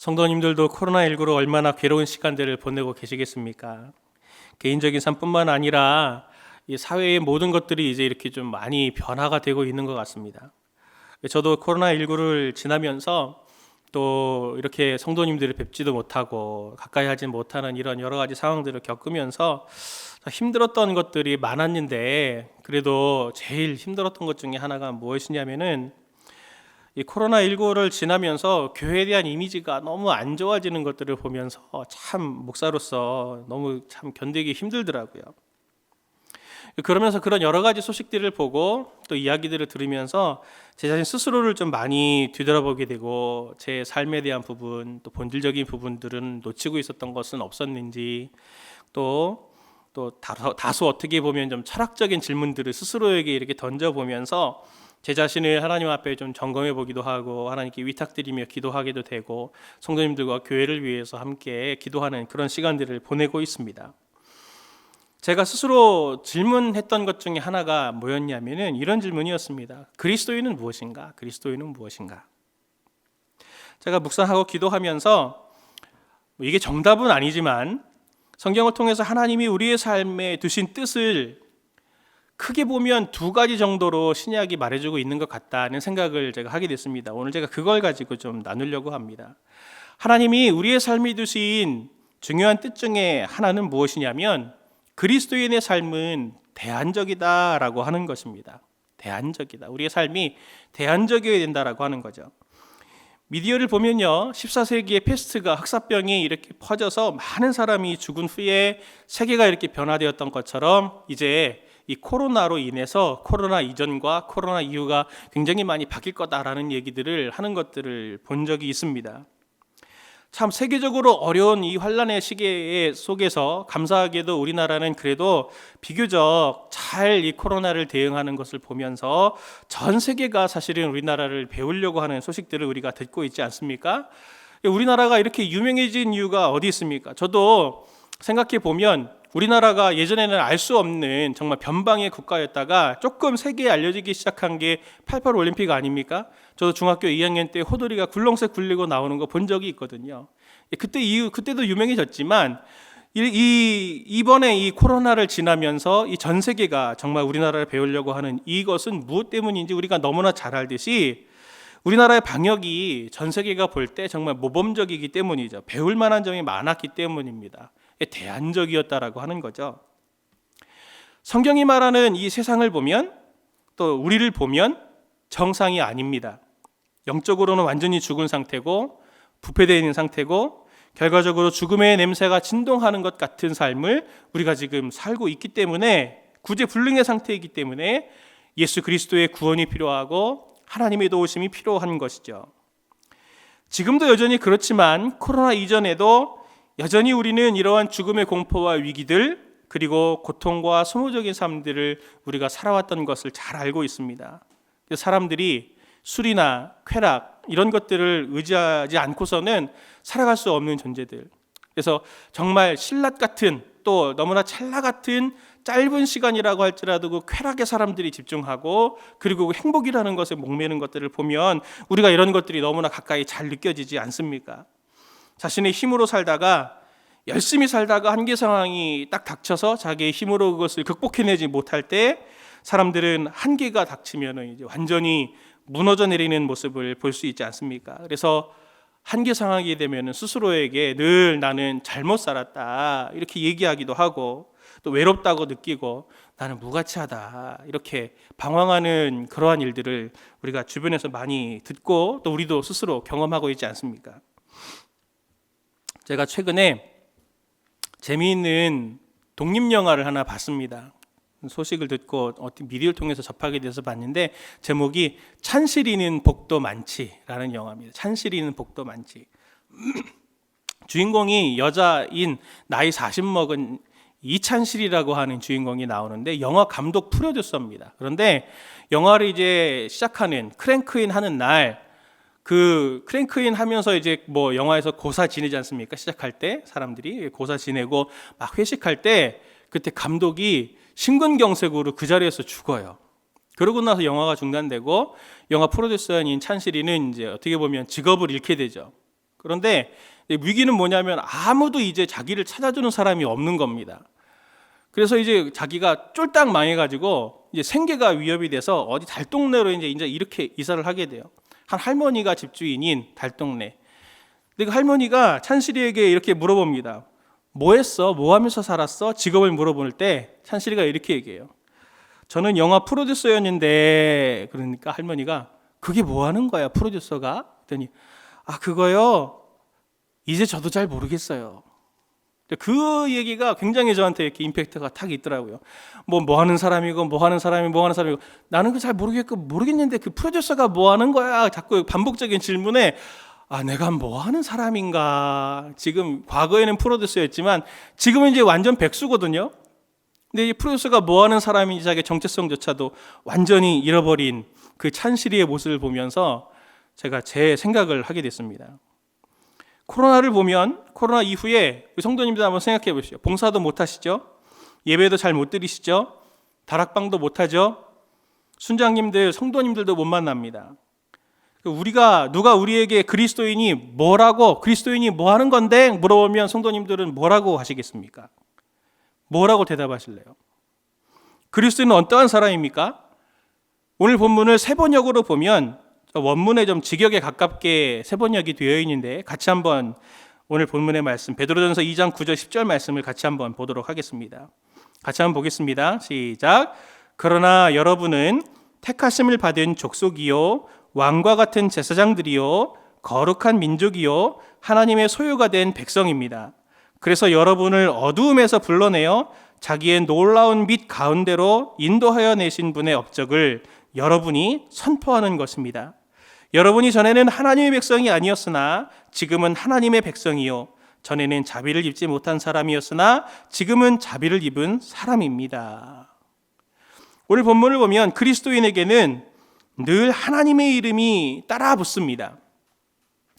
성도님들도 코로나19로 얼마나 괴로운 시간들을 보내고 계시겠습니까? 개인적인 삶뿐만 아니라 이 사회의 모든 것들이 이제 이렇게 좀 많이 변화가 되고 있는 것 같습니다. 저도 코로나19를 지나면서 또 이렇게 성도님들을 뵙지도 못하고 가까이 하지 못하는 이런 여러 가지 상황들을 겪으면서 힘들었던 것들이 많았는데, 그래도 제일 힘들었던 것 중에 하나가 무엇이냐면은 이 코로나19를 지나면서 교회에 대한 이미지가 너무 안 좋아지는 것들을 보면서 참 목사로서 너무 참 견디기 힘들더라고요. 그러면서 그런 여러 가지 소식들을 보고 또 이야기들을 들으면서 제 자신 스스로를 좀 많이 뒤돌아보게 되고, 제 삶에 대한 부분, 또 본질적인 부분들은 놓치고 있었던 것은 없었는지, 또 다소 어떻게 보면 좀 철학적인 질문들을 스스로에게 이렇게 던져보면서 제 자신을 하나님 앞에 좀 점검해 보기도 하고, 하나님께 위탁드리며 기도하게도 되고, 성도님들과 교회를 위해서 함께 기도하는 그런 시간들을 보내고 있습니다. 제가 스스로 질문했던 것 중에 하나가 뭐였냐면은 이런 질문이었습니다. 그리스도인은 무엇인가? 그리스도인은 무엇인가? 제가 묵상하고 기도하면서 이게 정답은 아니지만 성경을 통해서 하나님이 우리의 삶에 두신 뜻을 크게 보면 두 가지 정도로 신약이 말해주고 있는 것 같다는 생각을 제가 하게 됐습니다. 오늘 제가 그걸 가지고 좀 나누려고 합니다. 하나님이 우리의 삶에 두신 중요한 뜻 중에 하나는 무엇이냐면, 그리스도인의 삶은 대안적이다라고 하는 것입니다. 대안적이다. 우리의 삶이 대안적이어야 된다라고 하는 거죠. 미디어를 보면요, 14세기의 패스트가 흑사병이 이렇게 퍼져서 많은 사람이 죽은 후에 세계가 이렇게 변화되었던 것처럼, 이제 이 코로나로 인해서 코로나 이전과 코로나 이후가 굉장히 많이 바뀔 거다라는 얘기들을 하는 것들을 본 적이 있습니다. 참 세계적으로 어려운 이 환란의 시기 속에서 감사하게도 우리나라는 그래도 비교적 잘 이 코로나를 대응하는 것을 보면서 전 세계가 사실은 우리나라를 배우려고 하는 소식들을 우리가 듣고 있지 않습니까? 우리나라가 이렇게 유명해진 이유가 어디 있습니까? 저도 생각해 보면 우리나라가 예전에는 알 수 없는 정말 변방의 국가였다가 조금 세계에 알려지기 시작한 게 88 올림픽 아닙니까? 저도 중학교 2학년 때 호돌이가 굴렁쇠 굴리고 나오는 거 본 적이 있거든요. 그때도 유명해졌지만 이번에 이 코로나를 지나면서 이 전 세계가 정말 우리나라를 배우려고 하는 이것은 무엇 때문인지 우리가 너무나 잘 알듯이, 우리나라의 방역이 전 세계가 볼 때 정말 모범적이기 때문이죠. 배울 만한 점이 많았기 때문입니다. 대안적이었다라고 하는 거죠. 성경이 말하는 이 세상을 보면, 또 우리를 보면 정상이 아닙니다. 영적으로는 완전히 죽은 상태고 부패되어 있는 상태고, 결과적으로 죽음의 냄새가 진동하는 것 같은 삶을 우리가 지금 살고 있기 때문에, 구제불능의 상태이기 때문에 예수 그리스도의 구원이 필요하고 하나님의 도우심이 필요한 것이죠. 지금도 여전히 그렇지만 코로나 이전에도 여전히 우리는 이러한 죽음의 공포와 위기들, 그리고 고통과 소모적인 삶들을 우리가 살아왔던 것을 잘 알고 있습니다. 사람들이 술이나 쾌락 이런 것들을 의지하지 않고서는 살아갈 수 없는 존재들. 그래서 정말 신라 같은, 또 너무나 찰나 같은 짧은 시간이라고 할지라도 그 쾌락에 사람들이 집중하고, 그리고 행복이라는 것에 목매는 것들을 보면 우리가 이런 것들이 너무나 가까이 잘 느껴지지 않습니까? 자신의 힘으로 살다가, 열심히 살다가 한계 상황이 딱 닥쳐서 자기의 힘으로 그것을 극복해내지 못할 때 사람들은 한계가 닥치면 이제 완전히 무너져 내리는 모습을 볼 수 있지 않습니까? 그래서 한계 상황이 되면 스스로에게 늘 나는 잘못 살았다 이렇게 얘기하기도 하고, 또 외롭다고 느끼고 나는 무가치하다 이렇게 방황하는 그러한 일들을 우리가 주변에서 많이 듣고, 또 우리도 스스로 경험하고 있지 않습니까? 제가 최근에 재미있는 독립영화를 하나 봤습니다. 소식을 듣고 어떤 미디어를 통해서 접하게 돼서 봤는데, 제목이 찬실이는 복도 많지라는 영화입니다. 찬실이는 복도 많지. 주인공이 여자인 나이 40 먹은 이찬실이라고 하는 주인공이 나오는데, 영화 감독 프로듀서입니다. 그런데 영화를 이제 시작하는 크랭크인 하는 날, 그 크랭크인 하면서 이제 뭐 영화에서 고사 지내지 않습니까? 시작할 때 사람들이 고사 지내고 막 회식할 때, 그때 감독이 심근경색으로 그 자리에서 죽어요. 그러고 나서 영화가 중단되고, 영화 프로듀서인 찬실이는 이제 어떻게 보면 직업을 잃게 되죠. 그런데 위기는 뭐냐면 아무도 이제 자기를 찾아주는 사람이 없는 겁니다. 그래서 이제 자기가 쫄딱 망해가지고 이제 생계가 위협이 돼서 어디 달동네로 이제 이렇게 이사를 하게 돼요. 한 할머니가 집주인인 달동네. 근데 그 할머니가 찬실이에게 이렇게 물어봅니다. 뭐 했어? 뭐 하면서 살았어? 직업을 물어볼 때 찬실이가 이렇게 얘기해요. 저는 영화 프로듀서였는데, 그러니까 할머니가 그게 뭐 하는 거야, 프로듀서가? 그랬더니 그거요, 이제 저도 잘 모르겠어요. 그 얘기가 굉장히 저한테 이렇게 임팩트가 탁 있더라고요. 뭐 하는 사람이고 뭐 하는 사람이고 나는 그 잘 모르겠는데 그 프로듀서가 뭐 하는 거야? 자꾸 반복적인 질문에 내가 뭐 하는 사람인가? 지금 과거에는 프로듀서였지만 지금은 이제 완전 백수거든요. 근데 이 프로듀서가 뭐 하는 사람인지 자기 정체성조차도 완전히 잃어버린 그 찬실이의 모습을 보면서 제가 제 생각을 하게 됐습니다. 코로나를 보면 코로나 이후에 성도님들 한번 생각해 보시죠. 봉사도 못 하시죠? 예배도 잘 못 드리시죠? 다락방도 못 하죠? 순장님들, 성도님들도 못 만납니다. 누가 우리에게 그리스도인이 뭐 하는 건데 물어보면 성도님들은 뭐라고 하시겠습니까? 뭐라고 대답하실래요? 그리스도인은 어떠한 사람입니까? 오늘 본문을 세번역으로 보면 원문에 좀 직역에 가깝게 세번역이 되어 있는데 같이 한번 오늘 본문의 말씀 베드로전서 2장 9절 10절 말씀을 같이 한번 보도록 하겠습니다. 같이 한번 보겠습니다. 시작. 그러나 여러분은 택하심을 받은 족속이요 왕과 같은 제사장들이요 거룩한 민족이요 하나님의 소유가 된 백성입니다. 그래서 여러분을 어두움에서 불러내어 자기의 놀라운 빛 가운데로 인도하여 내신 분의 업적을 여러분이 선포하는 것입니다. 여러분이 전에는 하나님의 백성이 아니었으나 지금은 하나님의 백성이요 전에는 자비를 입지 못한 사람이었으나 지금은 자비를 입은 사람입니다. 오늘 본문을 보면 그리스도인에게는 늘 하나님의 이름이 따라 붙습니다.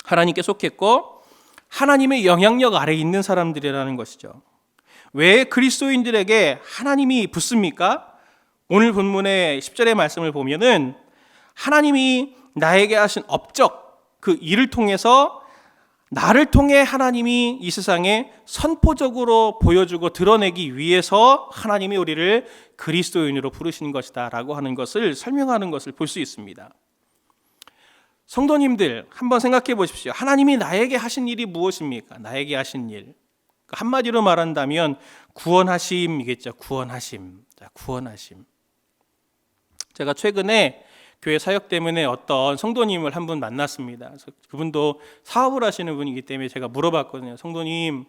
하나님께 속했고 하나님의 영향력 아래에 있는 사람들이라는 것이죠. 왜 그리스도인들에게 하나님이 붙습니까? 오늘 본문의 10절의 말씀을 보면은 하나님이 나에게 하신 업적, 그 일을 통해서 나를 통해 하나님이 이 세상에 선포적으로 보여주고 드러내기 위해서 하나님이 우리를 그리스도인으로 부르신 것이다 라고 하는 것을 설명하는 것을 볼 수 있습니다. 성도님들 한번 생각해 보십시오. 하나님이 나에게 하신 일이 무엇입니까? 나에게 하신 일, 한마디로 말한다면 구원하심이겠죠. 구원하심. 제가 최근에 교회 사역 때문에 어떤 성도님을 한 분 만났습니다. 그래서 그분도 사업을 하시는 분이기 때문에 제가 물어봤거든요. 성도님,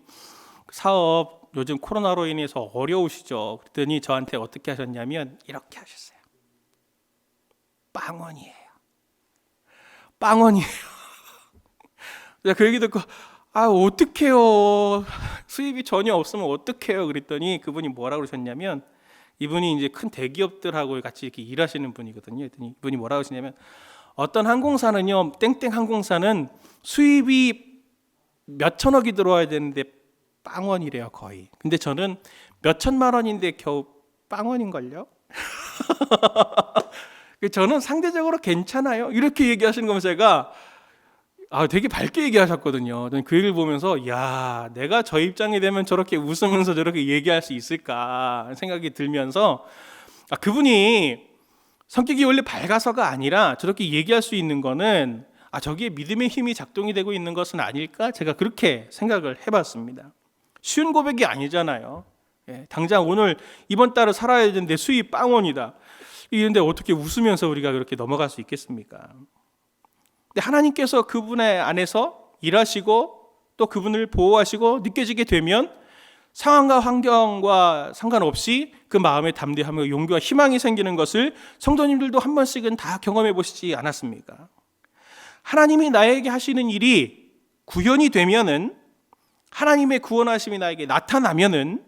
사업 요즘 코로나로 인해서 어려우시죠? 그랬더니 저한테 어떻게 하셨냐면 이렇게 하셨어요. 빵원이에요. 그 얘기 듣고 어떡해요. 수입이 전혀 없으면 어떡해요. 그랬더니 그분이 뭐라고 그러셨냐면 이분이 이제 큰 대기업들하고 같이 이렇게 일하시는 분이거든요. 그랬더니 이분이 뭐라고 하시냐면 어떤 항공사는요, 땡땡 항공사는 수입이 몇 천억이 들어와야 되는데 빵원이래요, 거의. 근데 저는 몇 천만 원인데 겨우 빵원인걸요? 저는 상대적으로 괜찮아요. 이렇게 얘기하시는 거면 제가 되게 밝게 얘기하셨거든요. 그 얘기를 보면서 야, 내가 저 입장이 되면 저렇게 웃으면서 저렇게 얘기할 수 있을까 생각이 들면서 그분이 성격이 원래 밝아서가 아니라 저렇게 얘기할 수 있는 거는 저기에 믿음의 힘이 작동이 되고 있는 것은 아닐까? 제가 그렇게 생각을 해봤습니다. 쉬운 고백이 아니잖아요. 당장 오늘 이번 달을 살아야 되는데 수입 빵원이다. 이런데 어떻게 웃으면서 우리가 그렇게 넘어갈 수 있겠습니까? 근데 하나님께서 그분의 안에서 일하시고 또 그분을 보호하시고 느껴지게 되면 상황과 환경과 상관없이 그 마음에 담대함과 용기와 희망이 생기는 것을 성도님들도 한 번씩은 다 경험해 보시지 않았습니까? 하나님이 나에게 하시는 일이 구현이 되면은, 하나님의 구원하심이 나에게 나타나면은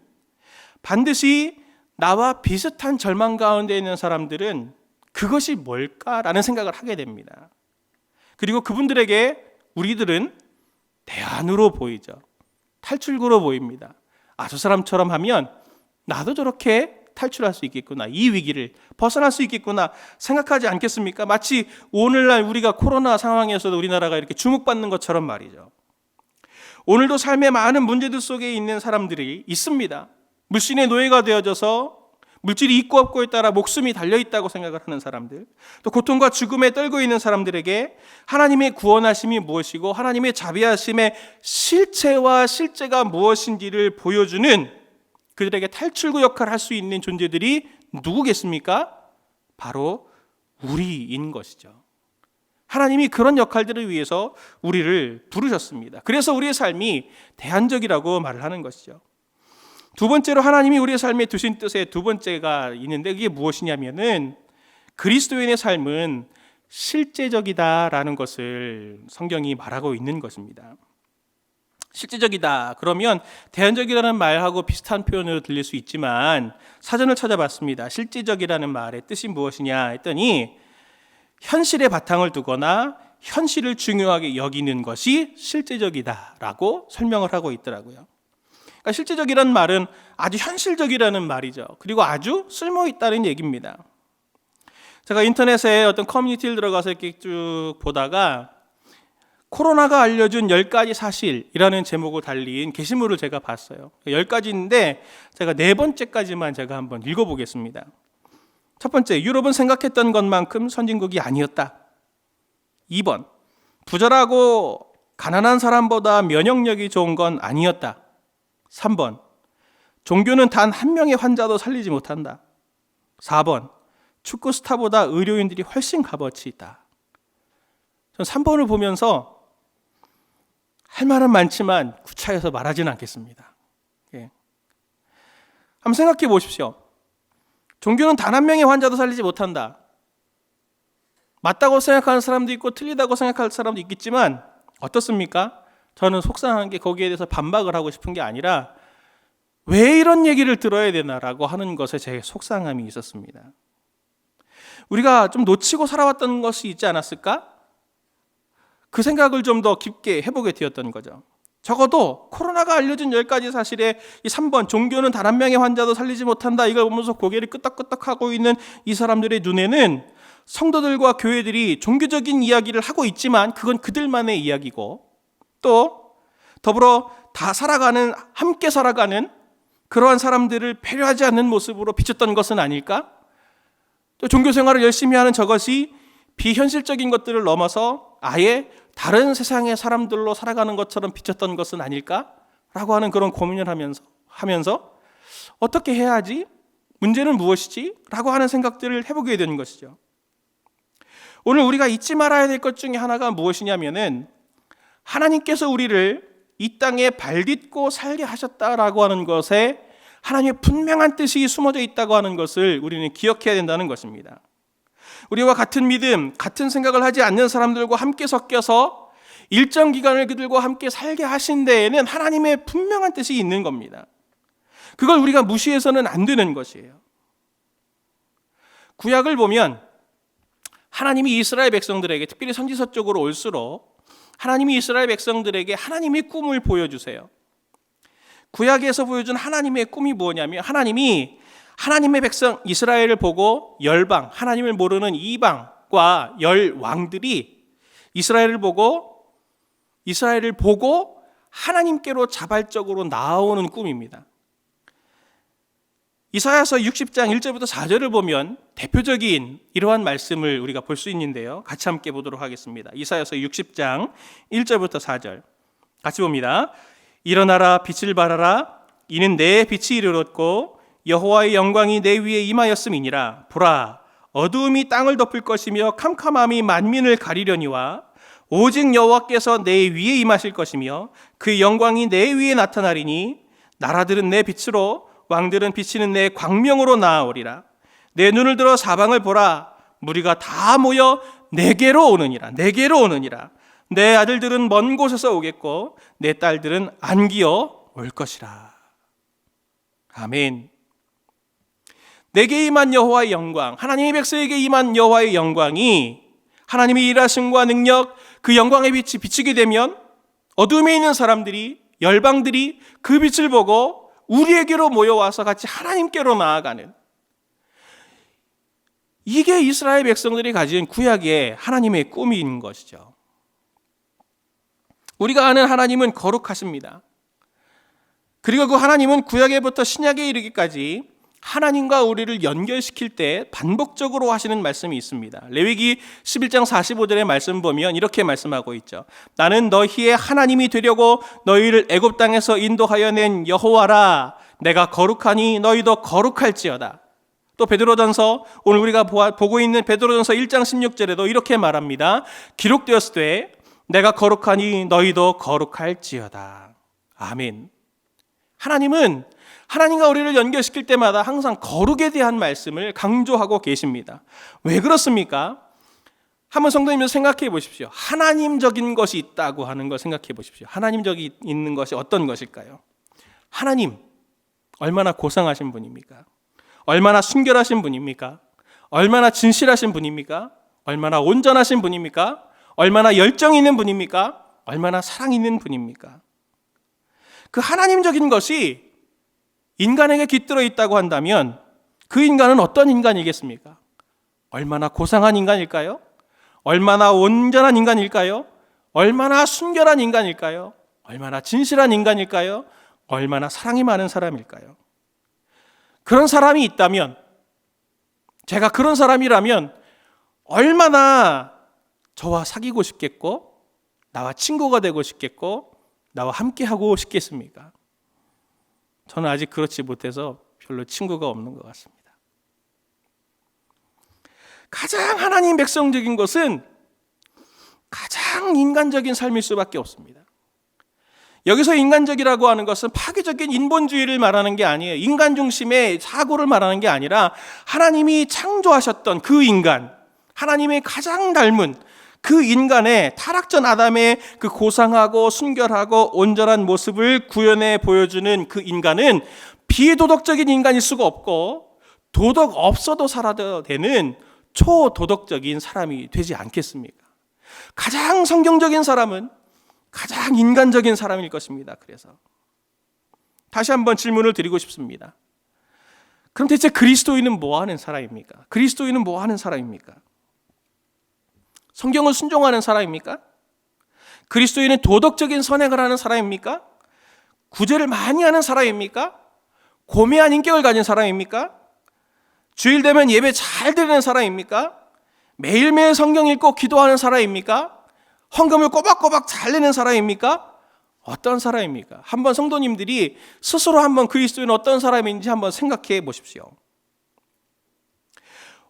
반드시 나와 비슷한 절망 가운데 있는 사람들은 그것이 뭘까라는 생각을 하게 됩니다. 그리고 그분들에게 우리들은 대안으로 보이죠. 탈출구로 보입니다. 저 사람처럼 하면 나도 저렇게 탈출할 수 있겠구나, 이 위기를 벗어날 수 있겠구나 생각하지 않겠습니까? 마치 오늘날 우리가 코로나 상황에서도 우리나라가 이렇게 주목받는 것처럼 말이죠. 오늘도 삶의 많은 문제들 속에 있는 사람들이 있습니다. 물신의 노예가 되어져서 물질이 있고 없고에 따라 목숨이 달려있다고 생각을 하는 사람들, 또 고통과 죽음에 떨고 있는 사람들에게 하나님의 구원하심이 무엇이고 하나님의 자비하심의 실체와 실제가 무엇인지를 보여주는, 그들에게 탈출구 역할을 할 수 있는 존재들이 누구겠습니까? 바로 우리인 것이죠. 하나님이 그런 역할들을 위해서 우리를 부르셨습니다. 그래서 우리의 삶이 대안적이라고 말을 하는 것이죠. 두 번째로 하나님이 우리의 삶에 두신 뜻의 두 번째가 있는데, 그게 무엇이냐면은 그리스도인의 삶은 실제적이다라는 것을 성경이 말하고 있는 것입니다. 실제적이다 그러면 대안적이라는 말하고 비슷한 표현으로 들릴 수 있지만, 사전을 찾아봤습니다. 실제적이라는 말의 뜻이 무엇이냐 했더니 현실에 바탕을 두거나 현실을 중요하게 여기는 것이 실제적이다라고 설명을 하고 있더라고요. 그러니까 실제적이라는 말은 아주 현실적이라는 말이죠. 그리고 아주 쓸모있다는 얘기입니다. 제가 인터넷에 어떤 커뮤니티를 들어가서 이렇게 쭉 보다가 코로나가 알려준 10가지 사실이라는 제목을 달린 게시물을 제가 봤어요. 10가지인데 제가 4번째까지만 제가 한번 읽어보겠습니다. 첫 번째, 유럽은 생각했던 것만큼 선진국이 아니었다. 2번, 부자라고 가난한 사람보다 면역력이 좋은 건 아니었다. 3번, 종교는 단 한 명의 환자도 살리지 못한다. 4번, 축구 스타보다 의료인들이 훨씬 값어치 있다. 전 3번을 보면서 할 말은 많지만 구차해서 말하지는 않겠습니다. 예. 한번 생각해 보십시오. 종교는 단 한 명의 환자도 살리지 못한다. 맞다고 생각하는 사람도 있고 틀리다고 생각할 사람도 있겠지만 어떻습니까? 저는 속상한 게 거기에 대해서 반박을 하고 싶은 게 아니라 왜 이런 얘기를 들어야 되나라고 하는 것에 제 속상함이 있었습니다. 우리가 좀 놓치고 살아왔던 것이 있지 않았을까? 그 생각을 좀 더 깊게 해보게 되었던 거죠. 적어도 코로나가 알려준 10가지 사실의 이 3번, 종교는 단 한 명의 환자도 살리지 못한다, 이걸 보면서 고개를 끄덕끄덕하고 있는 이 사람들의 눈에는 성도들과 교회들이 종교적인 이야기를 하고 있지만 그건 그들만의 이야기고, 또 더불어 다 살아가는, 함께 살아가는 그러한 사람들을 배려하지 않는 모습으로 비쳤던 것은 아닐까? 또 종교 생활을 열심히 하는 저것이 비현실적인 것들을 넘어서 아예 다른 세상의 사람들로 살아가는 것처럼 비쳤던 것은 아닐까? 라고 하는 그런 고민을 하면서 어떻게 해야 하지? 문제는 무엇이지? 라고 하는 생각들을 해보게 되는 것이죠. 오늘 우리가 잊지 말아야 될 것 중에 하나가 무엇이냐면은 하나님께서 우리를 이 땅에 발딛고 살게 하셨다라고 하는 것에 하나님의 분명한 뜻이 숨어져 있다고 하는 것을 우리는 기억해야 된다는 것입니다. 우리와 같은 믿음, 같은 생각을 하지 않는 사람들과 함께 섞여서 일정 기간을 그들과 함께 살게 하신 데에는 하나님의 분명한 뜻이 있는 겁니다. 그걸 우리가 무시해서는 안 되는 것이에요. 구약을 보면 하나님이 이스라엘 백성들에게, 특별히 선지서 쪽으로 올수록 하나님이 이스라엘 백성들에게 하나님의 꿈을 보여주세요. 구약에서 보여준 하나님의 꿈이 뭐냐면, 하나님이 하나님의 백성 이스라엘을 보고 열방, 하나님을 모르는 이방과 열왕들이 이스라엘을 보고 하나님께로 자발적으로 나아오는 꿈입니다. 이사야서 60장 1절부터 4절을 보면 대표적인 이러한 말씀을 우리가 볼 수 있는데요. 같이 함께 보도록 하겠습니다. 이사야서 60장 1절부터 4절 같이 봅니다. 일어나라, 빛을 발하라. 이는 내 빛이 이르렀고 여호와의 영광이 내 위에 임하였음이니라. 보라, 어두움이 땅을 덮을 것이며 캄캄함이 만민을 가리려니와 오직 여호와께서 내 위에 임하실 것이며 그 영광이 내 위에 나타나리니 나라들은 내 빛으로, 왕들은 비치는 내 광명으로 나아오리라. 내 눈을 들어 사방을 보라. 무리가 다 모여 내게로 오느니라. 내 아들들은 먼 곳에서 오겠고 내 딸들은 안기어 올 것이라. 아멘. 내게 임한 여호와의 영광, 하나님의 백성에게 임한 여호와의 영광이, 하나님의 일하심과 능력, 그 영광의 빛이 비치게 되면 어둠에 있는 사람들이, 열방들이 그 빛을 보고 우리에게로 모여와서 같이 하나님께로 나아가는, 이게 이스라엘 백성들이 가진 구약의 하나님의 꿈인 것이죠. 우리가 아는 하나님은 거룩하십니다. 그리고 그 하나님은 구약에부터 신약에 이르기까지 하나님과 우리를 연결시킬 때 반복적으로 하시는 말씀이 있습니다. 레위기 11장 45절의 말씀 보면 이렇게 말씀하고 있죠. 나는 너희의 하나님이 되려고 너희를 애굽 땅에서 인도하여 낸 여호와라. 내가 거룩하니 너희도 거룩할지어다. 또 베드로전서, 오늘 우리가 보고 있는 베드로전서 1장 16절에도 이렇게 말합니다. 기록되었을 때 내가 거룩하니 너희도 거룩할지어다. 아멘. 하나님은 하나님과 우리를 연결시킬 때마다 항상 거룩에 대한 말씀을 강조하고 계십니다. 왜 그렇습니까? 한번 성도님들 생각해 보십시오. 하나님적인 것이 있다고 하는 걸 생각해 보십시오. 하나님적인 있는 것이 어떤 것일까요? 하나님, 얼마나 고상하신 분입니까? 얼마나 순결하신 분입니까? 얼마나 진실하신 분입니까? 얼마나 온전하신 분입니까? 얼마나 열정 있는 분입니까? 얼마나 사랑 있는 분입니까? 그 하나님적인 것이 인간에게 깃들어 있다고 한다면 그 인간은 어떤 인간이겠습니까? 얼마나 고상한 인간일까요? 얼마나 온전한 인간일까요? 얼마나 순결한 인간일까요? 얼마나 진실한 인간일까요? 얼마나 사랑이 많은 사람일까요? 그런 사람이 있다면, 제가 그런 사람이라면 얼마나 저와 사귀고 싶겠고 나와 친구가 되고 싶겠고 나와 함께하고 싶겠습니까? 저는 아직 그렇지 못해서 별로 친구가 없는 것 같습니다. 가장 하나님 백성적인 것은 가장 인간적인 삶일 수밖에 없습니다. 여기서 인간적이라고 하는 것은 파괴적인 인본주의를 말하는 게 아니에요. 인간 중심의 사고를 말하는 게 아니라 하나님이 창조하셨던 그 인간, 하나님의 가장 닮은 그 인간의 타락전 아담의 그 고상하고 순결하고 온전한 모습을 구현해 보여주는 그 인간은 비도덕적인 인간일 수가 없고 도덕 없어도 살아도 되는 초도덕적인 사람이 되지 않겠습니까? 가장 성경적인 사람은 가장 인간적인 사람일 것입니다. 그래서 다시 한번 질문을 드리고 싶습니다. 그럼 대체 그리스도인은 뭐 하는 사람입니까? 그리스도인은 뭐 하는 사람입니까? 성경을 순종하는 사람입니까? 그리스도인은 도덕적인 선행을 하는 사람입니까? 구제를 많이 하는 사람입니까? 고매한 인격을 가진 사람입니까? 주일 되면 예배 잘 드리는 사람입니까? 매일매일 성경 읽고 기도하는 사람입니까? 헌금을 꼬박꼬박 잘 내는 사람입니까? 어떤 사람입니까? 한번 성도님들이 스스로 한번 그리스도인은 어떤 사람인지 한번 생각해 보십시오.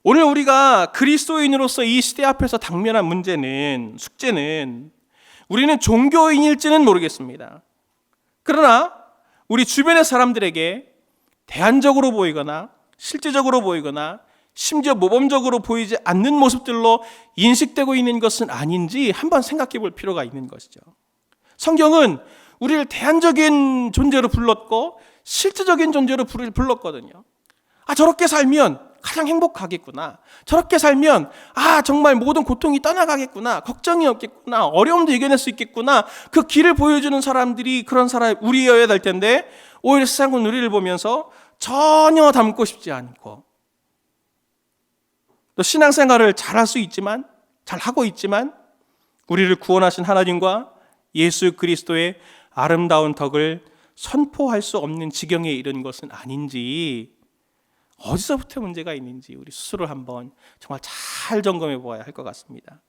오늘 우리가 그리스도인으로서 이 시대 앞에서 당면한 문제는, 숙제는 우리는 종교인일지는 모르겠습니다. 그러나 우리 주변의 사람들에게 대안적으로 보이거나 실제적으로 보이거나 심지어 모범적으로 보이지 않는 모습들로 인식되고 있는 것은 아닌지 한번 생각해 볼 필요가 있는 것이죠. 성경은 우리를 대안적인 존재로 불렀고 실제적인 존재로 불렀거든요. 저렇게 살면 가장 행복하겠구나. 저렇게 살면 정말 모든 고통이 떠나가겠구나. 걱정이 없겠구나. 어려움도 이겨낼 수 있겠구나. 그 길을 보여주는 사람들이 그런 사람 우리여야 될 텐데 오히려 세상은 우리를 보면서 전혀 닮고 싶지 않고 또 신앙생활을 잘할 수 있지만 잘하고 있지만 우리를 구원하신 하나님과 예수 그리스도의 아름다운 덕을 선포할 수 없는 지경에 이른 것은 아닌지 어디서부터 문제가 있는지 우리 스스로 한번 정말 잘 점검해 보아야 할 것 같습니다.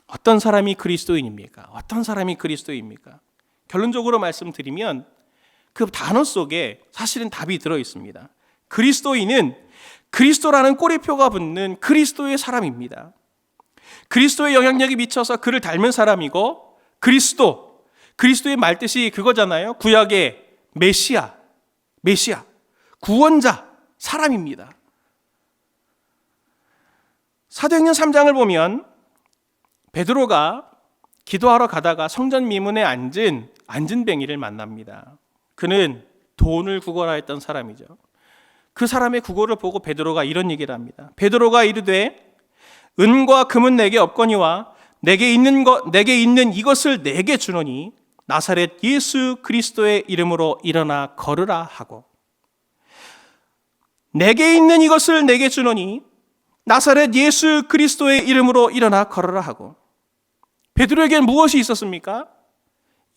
어떤 사람이 그리스도인입니까? 어떤 사람이 그리스도입니까? 결론적으로 말씀드리면 그 단어 속에 사실은 답이 들어 있습니다. 그리스도인은 그리스도라는 꼬리표가 붙는 그리스도의 사람입니다. 그리스도의 영향력이 미쳐서 그를 닮은 사람이고 그리스도의 말뜻이 그거잖아요. 구약의 메시아, 구원자, 사람입니다. 사도행전 3장을 보면 베드로가 기도하러 가다가 성전 미문에 앉은 뱅이를 만납니다. 그는 돈을 구걸하였던 사람이죠. 그 사람의 구걸을 보고 베드로가 이런 얘기를 합니다. 베드로가 이르되 은과 금은 내게 없거니와 내게 있는 이것을 내게 주노니 나사렛 예수 그리스도의 이름으로 일어나 걸으라 하고, 내게 있는 이것을 내게 주노니 나사렛 예수 그리스도의 이름으로 일어나 걸으라 하고, 베드로에게는 무엇이 있었습니까?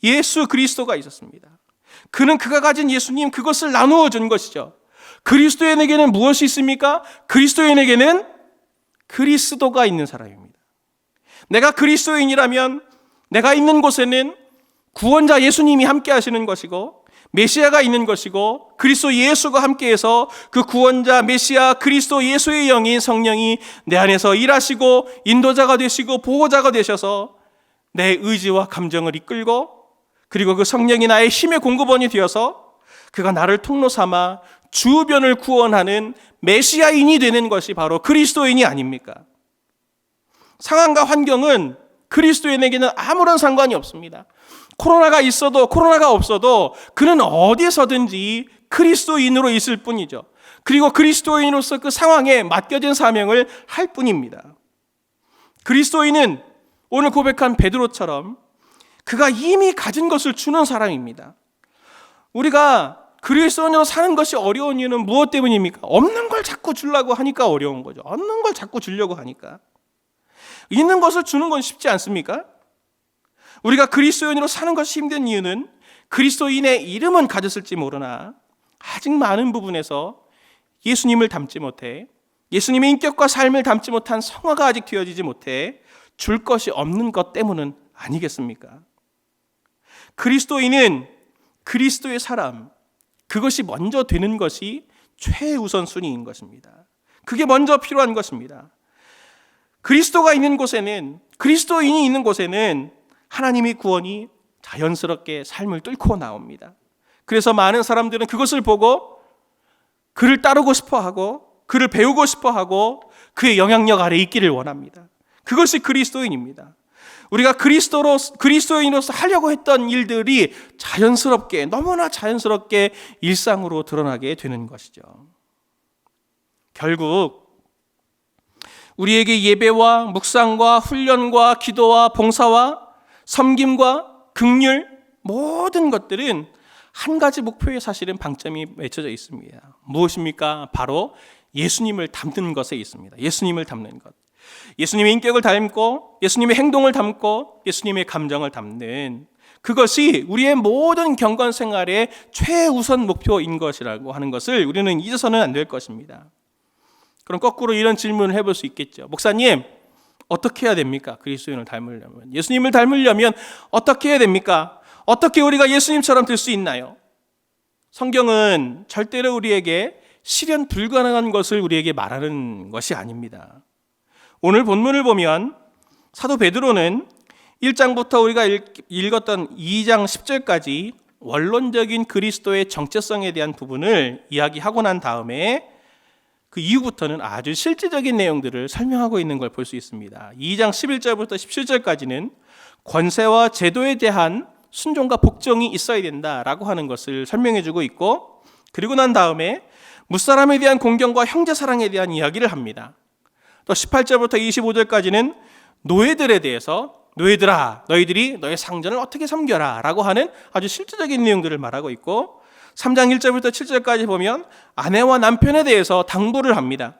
예수 그리스도가 있었습니다. 그는 그가 가진 예수님 그것을 나누어 준 것이죠. 그리스도인에게는 무엇이 있습니까? 그리스도인에게는 그리스도가 있는 사람입니다. 내가 그리스도인이라면 내가 있는 곳에는 구원자 예수님이 함께 하시는 것이고 메시아가 있는 것이고 그리스도 예수가 함께해서 그 구원자 메시아 그리스도 예수의 영인 성령이 내 안에서 일하시고 인도자가 되시고 보호자가 되셔서 내 의지와 감정을 이끌고 그리고 그 성령이 나의 힘의 공급원이 되어서 그가 나를 통로 삼아 주변을 구원하는 메시아인이 되는 것이 바로 그리스도인이 아닙니까? 상황과 환경은 그리스도인에게는 아무런 상관이 없습니다. 코로나가 있어도 코로나가 없어도 그는 어디서든지 그리스도인으로 있을 뿐이죠. 그리고 그리스도인으로서 그 상황에 맡겨진 사명을 할 뿐입니다. 그리스도인은 오늘 고백한 베드로처럼 그가 이미 가진 것을 주는 사람입니다. 우리가 그리스도인으로 사는 것이 어려운 이유는 무엇 때문입니까? 없는 걸 자꾸 주려고 하니까 어려운 거죠. 없는 걸 자꾸 주려고 하니까. 있는 것을 주는 건 쉽지 않습니까? 우리가 그리스도인으로 사는 것이 힘든 이유는 그리스도인의 이름은 가졌을지 모르나 아직 많은 부분에서 예수님을 닮지 못해 예수님의 인격과 삶을 닮지 못한 성화가 아직 되어지지 못해 줄 것이 없는 것 때문은 아니겠습니까? 그리스도인은 그리스도의 사람, 그것이 먼저 되는 것이 최우선순위인 것입니다. 그게 먼저 필요한 것입니다. 그리스도가 있는 곳에는, 그리스도인이 있는 곳에는 하나님의 구원이 자연스럽게 삶을 뚫고 나옵니다. 그래서 많은 사람들은 그것을 보고 그를 따르고 싶어하고 그를 배우고 싶어하고 그의 영향력 아래 있기를 원합니다. 그것이 그리스도인입니다. 우리가 그리스도인으로서 하려고 했던 일들이 자연스럽게, 너무나 자연스럽게 일상으로 드러나게 되는 것이죠. 결국 우리에게 예배와 묵상과 훈련과 기도와 봉사와 섬김과 긍휼 모든 것들은 한 가지 목표에 사실은 방점이 맺혀져 있습니다. 무엇입니까? 바로 예수님을 닮는 것에 있습니다. 예수님을 닮는 것. 예수님의 인격을 닮고 예수님의 행동을 닮고 예수님의 감정을 닮는 그것이 우리의 모든 경건 생활의 최우선 목표인 것이라고 하는 것을 우리는 잊어서는 안 될 것입니다. 그럼 거꾸로 이런 질문을 해볼 수 있겠죠. 목사님, 어떻게 해야 됩니까? 그리스도인을 닮으려면, 예수님을 닮으려면 어떻게 해야 됩니까? 어떻게 우리가 예수님처럼 될 수 있나요? 성경은 절대로 우리에게 실현 불가능한 것을 우리에게 말하는 것이 아닙니다. 오늘 본문을 보면 사도 베드로는 1장부터 우리가 읽었던 2장 10절까지 원론적인 그리스도의 정체성에 대한 부분을 이야기하고 난 다음에 그 이후부터는 아주 실질적인 내용들을 설명하고 있는 걸 볼 수 있습니다. 2장 11절부터 17절까지는 권세와 제도에 대한 순종과 복종이 있어야 된다라고 하는 것을 설명해주고 있고, 그리고 난 다음에 무사람에 대한 공경과 형제사랑에 대한 이야기를 합니다. 또 18절부터 25절까지는 노예들에 대해서 노예들아 너희들이 너의 상전을 어떻게 섬겨라 라고 하는 아주 실질적인 내용들을 말하고 있고, 3장 1절부터 7절까지 보면 아내와 남편에 대해서 당부를 합니다.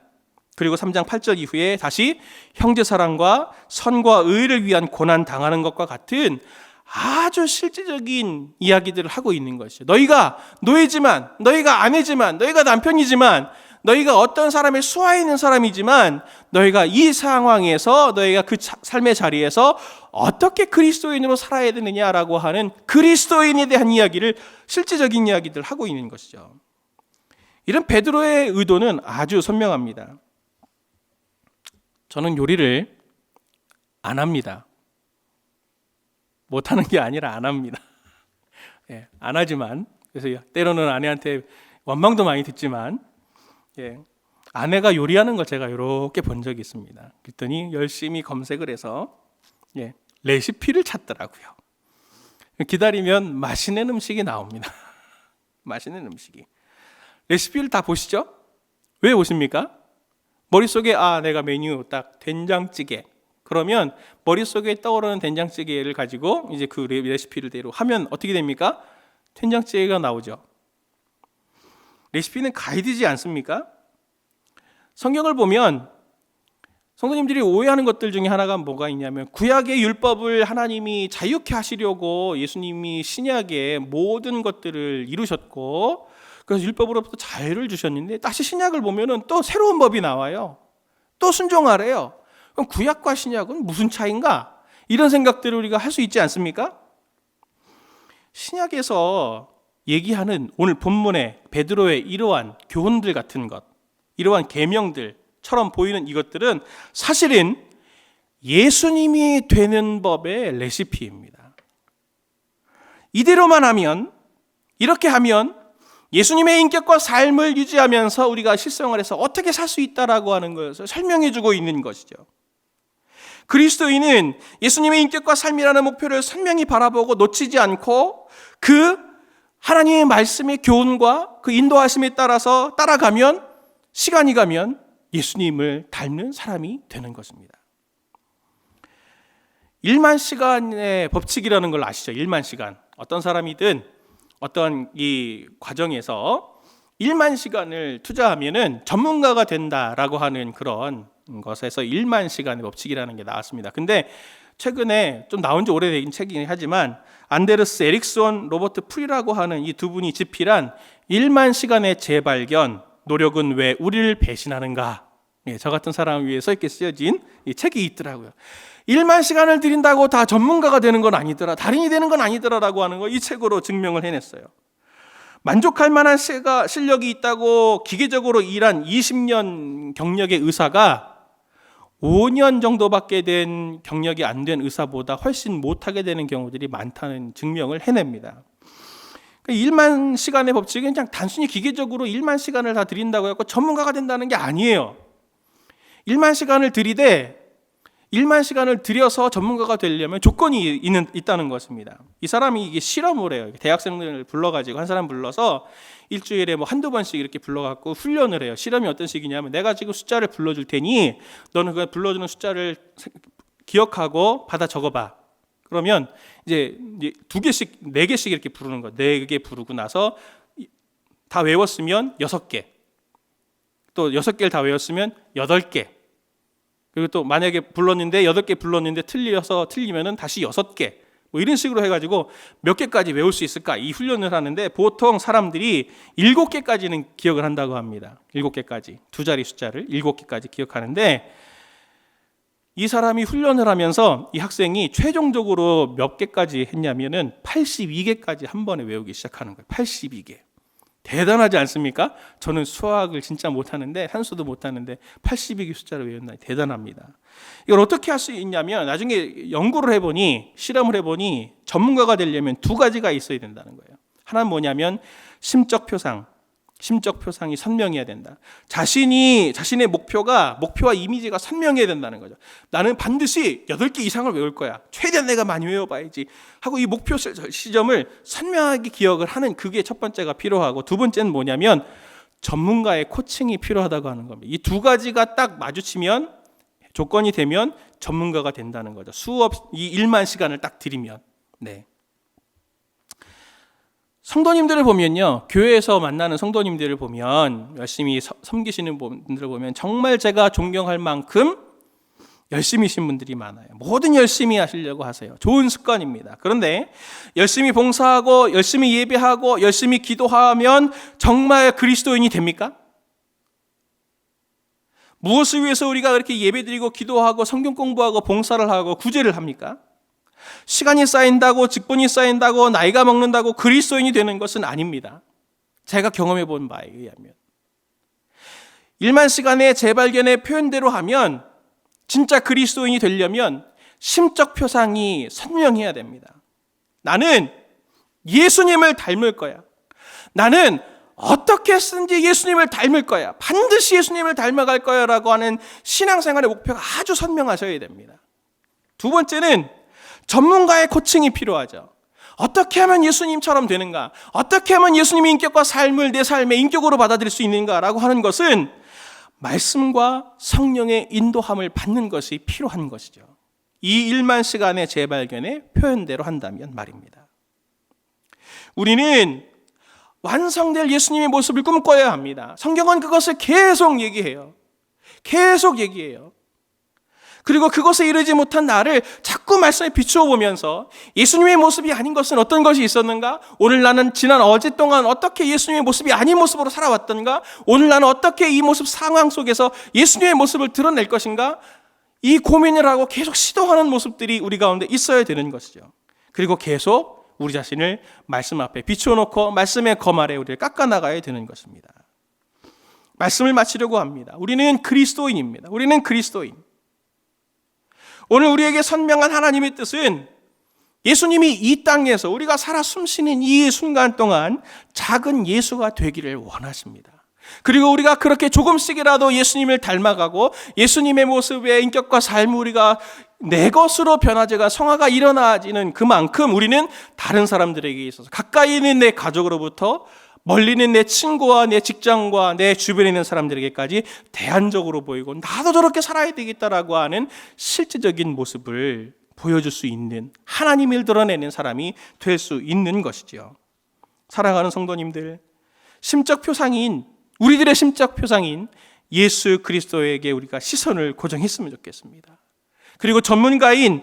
그리고 3장 8절 이후에 다시 형제사랑과 선과 의를 위한 고난 당하는 것과 같은 아주 실질적인 이야기들을 하고 있는 것이죠. 너희가 노예지만, 너희가 아내지만, 너희가 남편이지만, 너희가 어떤 사람의 수하에 있는 사람이지만 너희가 이 상황에서 너희가 그 삶의 자리에서 어떻게 그리스도인으로 살아야 되느냐라고 하는 그리스도인에 대한 이야기를, 실질적인 이야기들을 하고 있는 것이죠. 이런 베드로의 의도는 아주 선명합니다. 저는 요리를 안 합니다. 못하는 게 아니라 안 합니다. 예, 안 하지만, 그래서 때로는 아내한테 원망도 많이 듣지만, 아내가 요리하는 걸 제가 이렇게 본 적이 있습니다. 그랬더니 열심히 검색을 해서 레시피를 찾더라고요. 기다리면 맛있는 음식이 나옵니다. 맛있는 음식이. 레시피를 다 보시죠? 왜 보십니까? 머릿속에 내가 메뉴 딱 된장찌개. 그러면 머릿속에 떠오르는 된장찌개를 가지고 이제 그 레시피를 대로 하면 어떻게 됩니까? 된장찌개가 나오죠. 레시피는 가이드지 않습니까? 성경을 보면 성도님들이 오해하는 것들 중에 하나가 뭐가 있냐면, 구약의 율법을 하나님이 자유케 하시려고 예수님이 신약의 모든 것들을 이루셨고, 그래서 율법으로부터 자유를 주셨는데 다시 신약을 보면은 또 새로운 법이 나와요. 또 순종하래요. 그럼 구약과 신약은 무슨 차이인가? 이런 생각들을 우리가 할 수 있지 않습니까? 신약에서 얘기하는 오늘 본문의 베드로의 이러한 교훈들 같은 것, 이러한 계명들처럼 보이는 이것들은 사실은 예수님이 되는 법의 레시피입니다. 이대로만 하면, 이렇게 하면 예수님의 인격과 삶을 유지하면서 우리가 실생활에서 어떻게 살 수 있다라고 하는 것을 설명해 주고 있는 것이죠. 그리스도인은 예수님의 인격과 삶이라는 목표를 선명히 바라보고 놓치지 않고 그 하나님의 말씀의 교훈과 그 인도하심에 따라서 따라가면, 시간이 가면 예수님을 닮는 사람이 되는 것입니다. 1만 시간의 법칙이라는 걸 아시죠? 1만 시간. 어떤 사람이든 어떤 이 과정에서 1만 시간을 투자하면은 전문가가 된다라고 하는 그런 것에서 1만 시간의 법칙이라는 게 나왔습니다. 근데 최근에 좀 나온 지 오래된 책이긴 하지만 안데르스 에릭손, 로버트 프리라고 하는 이 두 분이 집필한 1만 시간의 재발견, 노력은 왜 우리를 배신하는가? 저 같은 사람을 위해서 이렇게 쓰여진 이 책이 있더라고요. 1만 시간을 들인다고 다 전문가가 되는 건 아니더라, 달인이 되는 건 아니더라라고 하는 거 이 책으로 증명을 해냈어요. 만족할 만한 실력이 있다고 기계적으로 일한 20년 경력의 의사가 5년 정도밖에 된 경력이 안 된 의사보다 훨씬 못하게 되는 경우들이 많다는 증명을 해냅니다. 1만 시간의 법칙은 그냥 단순히 기계적으로 1만 시간을 다 들인다고 해서 전문가가 된다는 게 아니에요. 1만 시간을 들이되 1만 시간을 들여서 전문가가 되려면 조건이 있다는 것입니다. 이 사람이 이게 실험을 해요. 대학생들을 불러가지고 한 사람 불러서 일주일에 뭐 한두 번씩 이렇게 불러갖고 훈련을 해요. 실험이 어떤 식이냐면, 내가 지금 숫자를 불러줄 테니 너는 그 불러주는 숫자를 기억하고 받아 적어봐. 그러면 이제 2개씩, 4개씩 이렇게 부르는 거예요. 4개 부르고 나서 다 외웠으면 6개. 또 6개를 다 외웠으면 8개. 그리고 또 만약에 불렀는데 8개 불렀는데 틀리면은 다시 6개. 뭐 이런 식으로 해가지고 몇 개까지 외울 수 있을까? 이 훈련을 하는데 보통 사람들이 7개까지는 기억을 한다고 합니다. 7개까지. 2자리 숫자를 7개까지 기억하는데, 이 사람이 훈련을 하면서 이 학생이 최종적으로 몇 개까지 했냐면은 82개까지 한 번에 외우기 시작하는 거예요. 82개. 대단하지 않습니까? 저는 수학을 진짜 못하는데, 산수도 못하는데 82개 숫자를 외운다니 대단합니다. 이걸 어떻게 할 수 있냐면, 나중에 연구를 해보니, 실험을 해보니 전문가가 되려면 2가지가 있어야 된다는 거예요. 하나는 뭐냐면 심적 표상이 선명해야 된다. 자신의 목표와 이미지가 선명해야 된다는 거죠. 나는 반드시 8개 이상을 외울 거야. 최대한 내가 많이 외워봐야지 하고 이 목표 시점을 선명하게 기억을 하는, 그게 첫 번째가 필요하고, 두 번째는 뭐냐면 전문가의 코칭이 필요하다고 하는 겁니다. 이 2가지가 딱 마주치면, 조건이 되면 전문가가 된다는 거죠. 이 1만 시간을 딱 들이면. 네. 성도님들을 보면요, 교회에서 만나는 성도님들을 보면, 열심히 섬기시는 분들을 보면 정말 제가 존경할 만큼 열심히신 분들이 많아요. 뭐든 열심히 하시려고 하세요. 좋은 습관입니다. 그런데 열심히 봉사하고 열심히 예배하고 열심히 기도하면 정말 그리스도인이 됩니까? 무엇을 위해서 우리가 그렇게 예배드리고 기도하고 성경 공부하고 봉사를 하고 구제를 합니까? 시간이 쌓인다고, 직분이 쌓인다고, 나이가 먹는다고 그리스도인이 되는 것은 아닙니다. 제가 경험해 본 바에 의하면 1만 시간의 재발견의 표현대로 하면, 진짜 그리스도인이 되려면 심적 표상이 선명해야 됩니다. 나는 예수님을 닮을 거야. 나는 어떻게 해서든지 예수님을 닮을 거야. 반드시 예수님을 닮아갈 거야 라고 하는 신앙생활의 목표가 아주 선명하셔야 됩니다. 두 번째는 전문가의 코칭이 필요하죠. 어떻게 하면 예수님처럼 되는가? 어떻게 하면 예수님의 인격과 삶을 내 삶의 인격으로 받아들일 수 있는가라고 하는 것은 말씀과 성령의 인도함을 받는 것이 필요한 것이죠. 이 1만 시간의 재발견의 표현대로 한다면 말입니다. 우리는 완성될 예수님의 모습을 꿈꿔야 합니다. 성경은 그것을 계속 얘기해요. 계속 얘기해요. 그리고 그것에 이르지 못한 나를 자꾸 말씀에 비추어 보면서 예수님의 모습이 아닌 것은 어떤 것이 있었는가? 오늘 나는 지난 어제 동안 어떻게 예수님의 모습이 아닌 모습으로 살아왔던가? 오늘 나는 어떻게 이 모습 상황 속에서 예수님의 모습을 드러낼 것인가? 이 고민을 하고 계속 시도하는 모습들이 우리 가운데 있어야 되는 것이죠. 그리고 계속 우리 자신을 말씀 앞에 비추어 놓고 말씀의 검 아래 우리를 깎아나가야 되는 것입니다. 말씀을 마치려고 합니다. 우리는 그리스도인입니다. 우리는 그리스도인. 오늘 우리에게 선명한 하나님의 뜻은 예수님이 이 땅에서 우리가 살아 숨쉬는 이 순간 동안 작은 예수가 되기를 원하십니다. 그리고 우리가 그렇게 조금씩이라도 예수님을 닮아가고 예수님의 모습의 인격과 삶을 우리가 내 것으로 변화제가 성화가 일어나지는 그만큼 우리는 다른 사람들에게 있어서 가까이 있는 내 가족으로부터 멀리 있는 내 친구와 내 직장과 내 주변에 있는 사람들에게까지 대안적으로 보이고 나도 저렇게 살아야 되겠다라고 하는 실제적인 모습을 보여줄 수 있는 하나님을 드러내는 사람이 될 수 있는 것이죠. 사랑하는 성도님들, 심적 표상인 우리들의 심적 표상인 예수 그리스도에게 우리가 시선을 고정했으면 좋겠습니다. 그리고 전문가인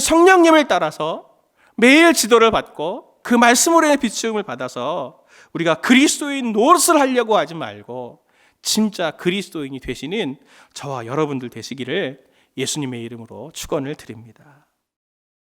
성령님을 따라서 매일 지도를 받고 그 말씀으로의 비추음을 받아서 우리가 그리스도인 노릇을 하려고 하지 말고 진짜 그리스도인이 되시는 저와 여러분들 되시기를 예수님의 이름으로 축원을 드립니다.